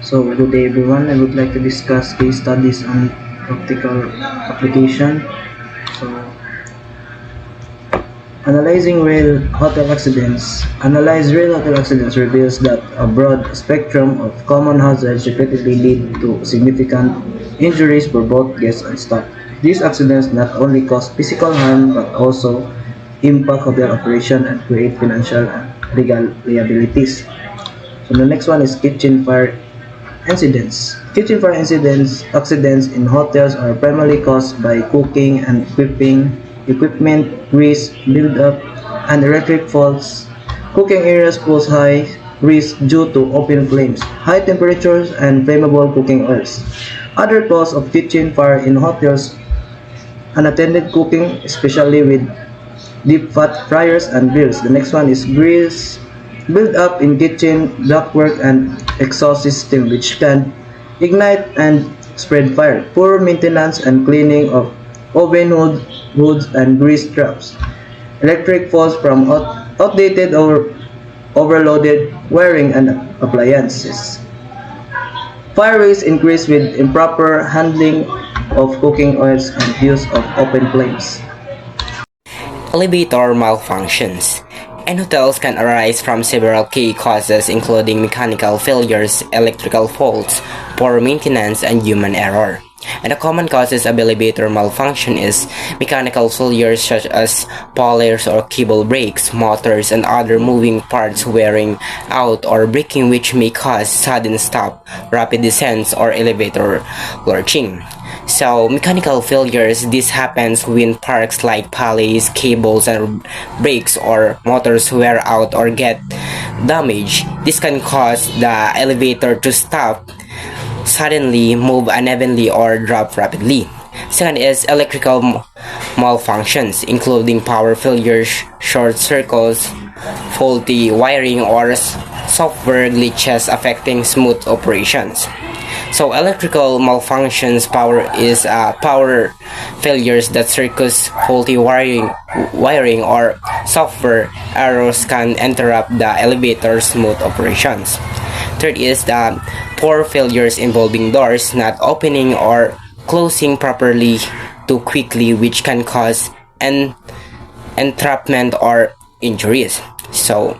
So, good day everyone. I would like to discuss case studies on practical application. So, analyzing real hotel accidents. Analyze real hotel accidents reveals that a broad spectrum of common hazards repeatedly lead to significant injuries for both guests and staff. These accidents not only cause physical harm but also impact hotel operation and create financial and legal liabilities. So the next one is kitchen fire incidents. Kitchen fire incidents accidents in hotels are primarily caused by cooking and equipment grease buildup and electric faults. Cooking areas pose high risk due to open flames, high temperatures, and flammable cooking oils. Other causes of kitchen fire in hotels: unattended cooking, especially with deep fat fryers and grills. The next one is grease build up in kitchen ductwork and exhaust system, which can ignite and spread fire. Poor maintenance and cleaning of hoods and grease traps. Electric faults from outdated or overloaded wiring and appliances. Fire risk increase with improper handling of cooking oils and use of open flames. Elevator malfunctions. In hotels can arise from several key causes including mechanical failures, electrical faults, poor maintenance, and human error. And the common causes of elevator malfunction is mechanical failures such as pulleys or cable breaks, motors, and other moving parts wearing out or breaking, which may cause sudden stop, rapid descents, or elevator lurching. So, mechanical failures, this happens when parts like pulleys, cables, and brakes or motors wear out or get damaged. This can cause the elevator to stop suddenly, move unevenly, or drop rapidly. Second is electrical malfunctions, including power failures, short circuits, faulty wiring, or software glitches affecting smooth operations. So electrical malfunctions power failures that circuits faulty wiring or software errors can interrupt the elevator's smooth operations. Third is the poor failures involving doors not opening or closing properly too quickly, which can cause entrapment or injuries. So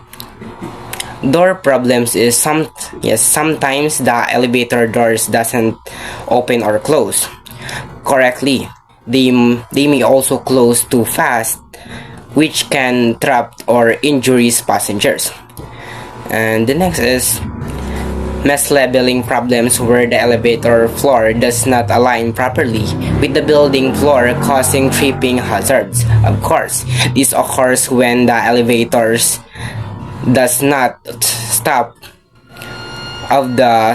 door problems is sometimes the elevator doors doesn't open or close correctly. They may also close too fast, which can trap or injuries passengers. And the next is misleveling problems, where the elevator floor does not align properly with the building floor, causing tripping hazards. Of course, this occurs when the elevators does not stop of the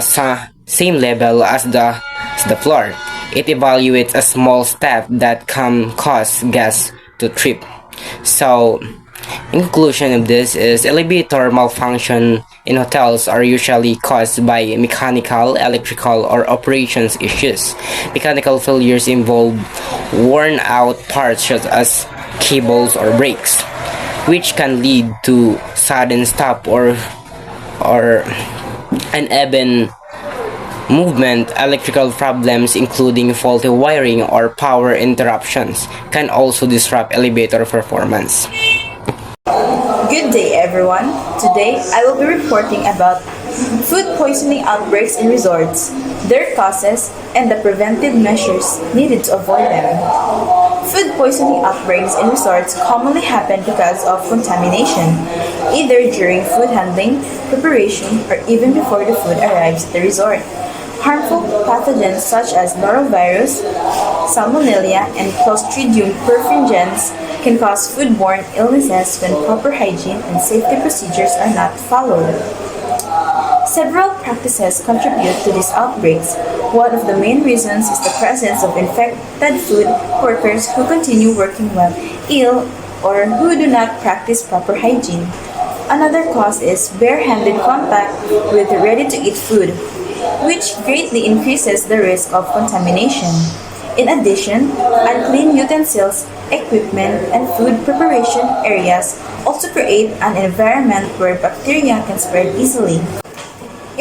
same level as the floor. It evaluates a small step that can cause guests to trip. So, in conclusion of this is elevator malfunction in hotels are usually caused by mechanical, electrical, or operations issues. Mechanical failures involve worn out parts such as cables or brakes, which can lead to sudden stop or uneven movement. Electrical problems, including faulty wiring or power interruptions, can also disrupt elevator performance. Good day, everyone. Today, I will be reporting about food poisoning outbreaks in resorts, their causes, and the preventive measures needed to avoid them. Food poisoning outbreaks in resorts commonly happen because of contamination, either during food handling, preparation, or even before the food arrives at the resort. Harmful pathogens such as norovirus, salmonella, and Clostridium perfringens can cause foodborne illnesses when proper hygiene and safety procedures are not followed. Several practices contribute to these outbreaks. One of the main reasons is the presence of infected food workers who continue working while ill or who do not practice proper hygiene. Another cause is bare-handed contact with ready-to-eat food, which greatly increases the risk of contamination. In addition, unclean utensils, equipment, and food preparation areas also create an environment where bacteria can spread easily.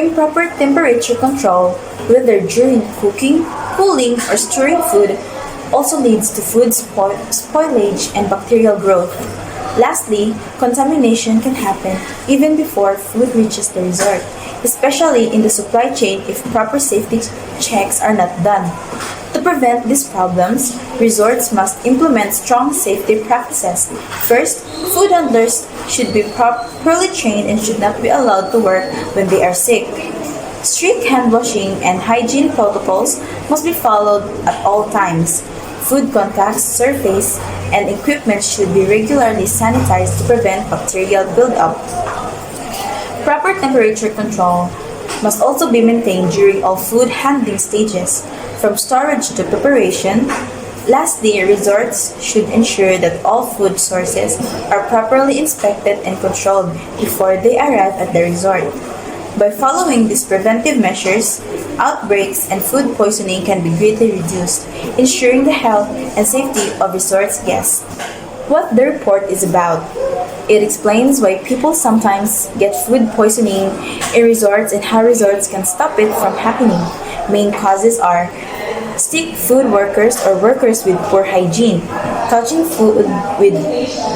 Improper temperature control, whether during cooking, cooling, or storing food, also leads to food spoilage and bacterial growth. Lastly, contamination can happen even before food reaches the resort, especially in the supply chain if proper safety checks are not done. To prevent these problems, resorts must implement strong safety practices. First, food handlers should be properly trained and should not be allowed to work when they are sick. Strict hand washing and hygiene protocols must be followed at all times. Food contacts, surface, and equipment should be regularly sanitized to prevent bacterial buildup. Proper temperature control must also be maintained during all food handling stages, from storage to preparation. Lastly, resorts should ensure that all food sources are properly inspected and controlled before they arrive at the resort. By following these preventive measures, outbreaks and food poisoning can be greatly reduced, ensuring the health and safety of resorts guests. What the report is about. It explains why people sometimes get food poisoning in resorts and how resorts can stop it from happening. Main causes are sick food workers or workers with poor hygiene, touching food with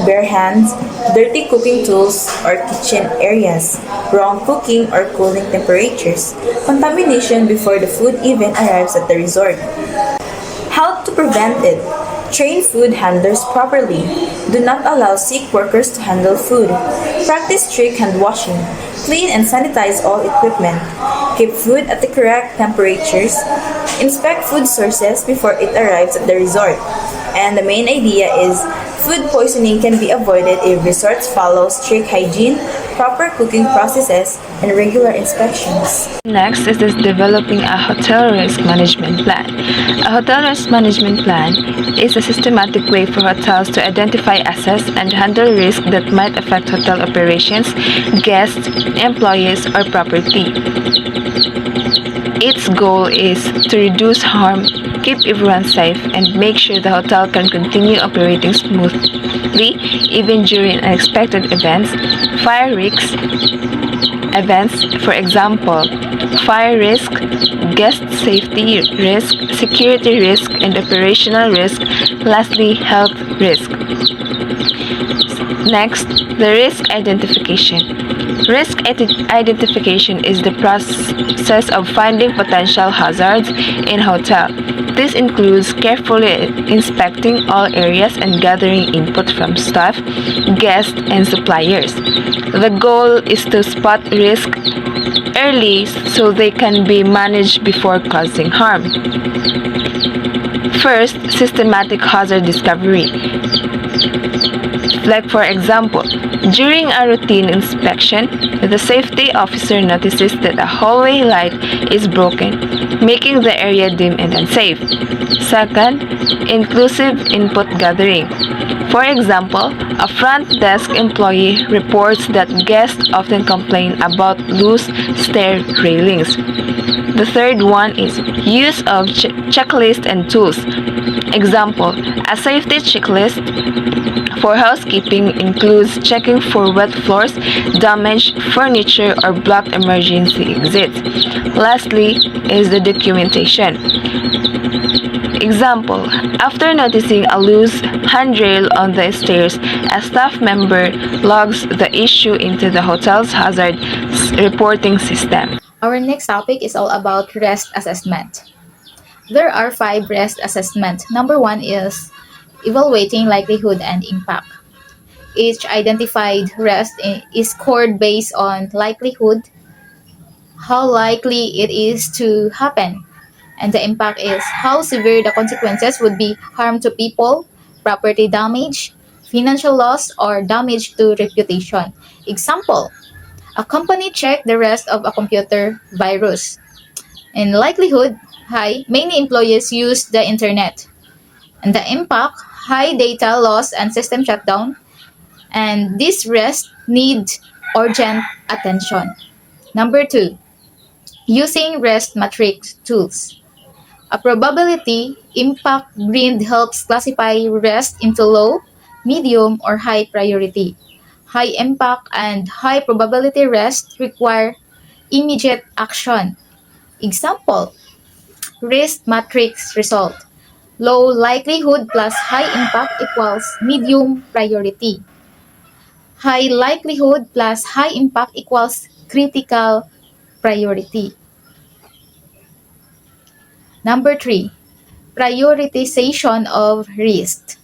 bare hands, dirty cooking tools or kitchen areas, wrong cooking or cooling temperatures, contamination before the food even arrives at the resort. How to prevent it? Train food handlers properly. Do not allow sick workers to handle food. Practice strict hand washing. Clean and sanitize all equipment. Keep food at the correct temperatures. Inspect food sources before it arrives at the resort. And the main idea is food poisoning can be avoided if resorts follow strict hygiene, proper cooking processes, and regular inspections. Next is this developing a hotel risk management plan. A hotel risk management plan is a systematic way for hotels to identify, assess, and handle risks that might affect hotel operations, guests, employees, or property. Its goal is to reduce harm, keep everyone safe, and make sure the hotel can continue operating smoothly even during unexpected events, fire risks, for example, fire risk, guest safety risk, security risk, and operational risk. Lastly, health risk. Next, the risk identification. Risk identification is the process of finding potential hazards in a hotel. This includes carefully inspecting all areas and gathering input from staff, guests, and suppliers. The goal is to spot risk early so they can be managed before causing harm. First, systematic hazard discovery. Like for example, during a routine inspection, the safety officer notices that a hallway light is broken, making the area dim and unsafe. Second, inclusive input gathering. For example, a front desk employee reports that guests often complain about loose stair railings. The third one is use of checklist and tools. Example, a safety checklist for housekeeping includes checking for wet floors, damaged furniture, or blocked emergency exits. Lastly is the documentation. Example, after noticing a loose handrail on the stairs, a staff member logs the issue into the hotel's hazard reporting system. Our next topic is all about risk assessment. There are 5 risk assessments. Number 1 is evaluating likelihood and impact. Each identified risk is scored based on likelihood, how likely it is to happen, and the impact is how severe the consequences would be: harm to people, property damage, financial loss, or damage to reputation. Example, a company checked the risk of a computer virus. In likelihood, high, many employees use the internet. And the impact, high data loss and system shutdown. And these risks need urgent attention. Number 2, using risk matrix tools. A probability impact grid helps classify risk into low, medium, or high priority. High impact and high probability risks require immediate action. Example, risk matrix result. Low likelihood plus high impact equals medium priority. High likelihood plus high impact equals critical priority. Number 3, prioritization of risk.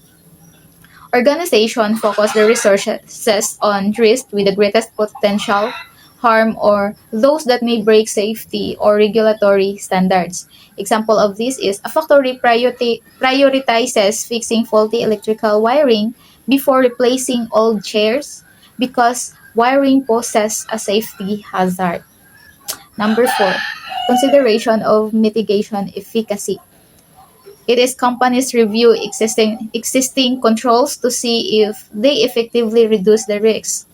Organization focus their resources on risks with the greatest potential harm or those that may break safety or regulatory standards. Example of this is a factory prioritizes fixing faulty electrical wiring before replacing old chairs because wiring poses a safety hazard. Number 4, consideration of mitigation efficacy. It is companies review existing controls to see if they effectively reduce the risks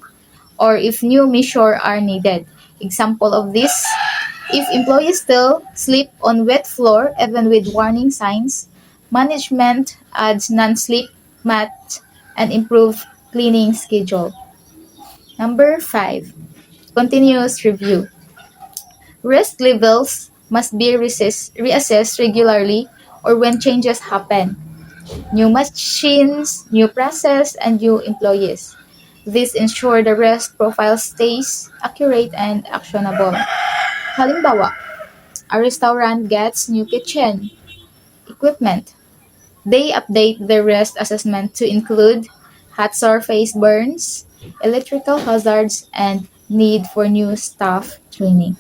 or if new measures are needed. Example of this, if employees still sleep on wet floor even with warning signs, management adds non-slip mat and improve cleaning schedule. Number 5, continuous review. Risk levels must be reassessed regularly or when changes happen. New machines, new process, and new employees. This ensure the risk profile stays accurate and actionable. Halimbawa, a restaurant gets new kitchen equipment. They update their risk assessment to include hot surface burns, electrical hazards, and need for new staff training.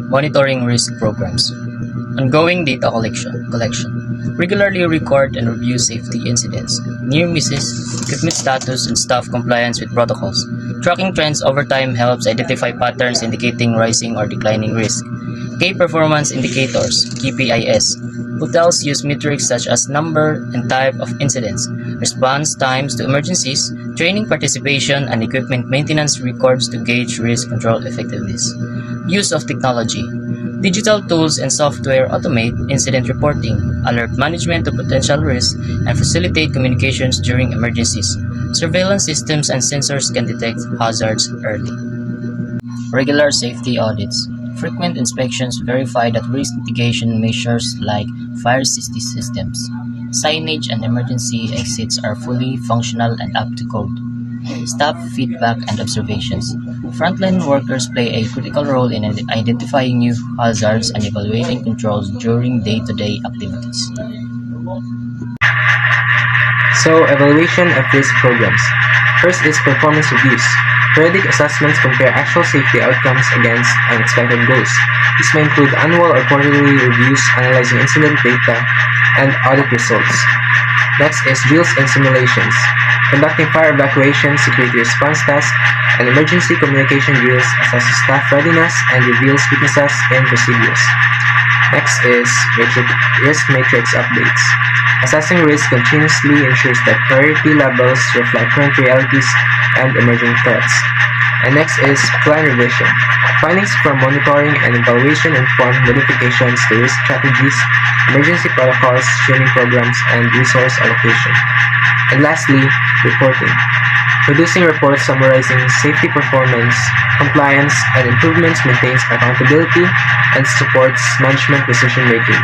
Monitoring risk programs. Ongoing data collection. Regularly record and review safety incidents, near misses, equipment status, and staff compliance with protocols. Tracking trends over time helps identify patterns indicating rising or declining risk. Key performance indicators, KPIs. Hotels use metrics such as number and type of incidents, response times to emergencies, training participation, and equipment maintenance records to gauge risk control effectiveness. Use of technology. Digital tools and software automate incident reporting, alert management to potential risks, and facilitate communications during emergencies. Surveillance systems and sensors can detect hazards early. Regular safety audits. Frequent inspections verify that risk mitigation measures like fire safety systems, signage, and emergency exits are fully functional and up to code. Staff feedback and observations. Frontline workers play a critical role in identifying new hazards and evaluating controls during day-to-day activities. So, evaluation of risk programs. First is performance reviews. Periodic assessments compare actual safety outcomes against unexpected goals. These may include annual or quarterly reviews analyzing incident data and audit results. Next is drills and simulations. Conducting fire evacuation, security response tasks, and emergency communication drills assesses staff readiness and reveals weaknesses in procedures. Next is risk matrix updates. Assessing risk continuously ensures that priority levels reflect current realities and emerging threats. And next is plan revision. Findings from monitoring and evaluation inform modifications to risk strategies, emergency protocols, training programs, and resource allocation. And lastly, reporting. Producing reports summarizing safety performance, compliance, and improvements maintains accountability and supports management decision making.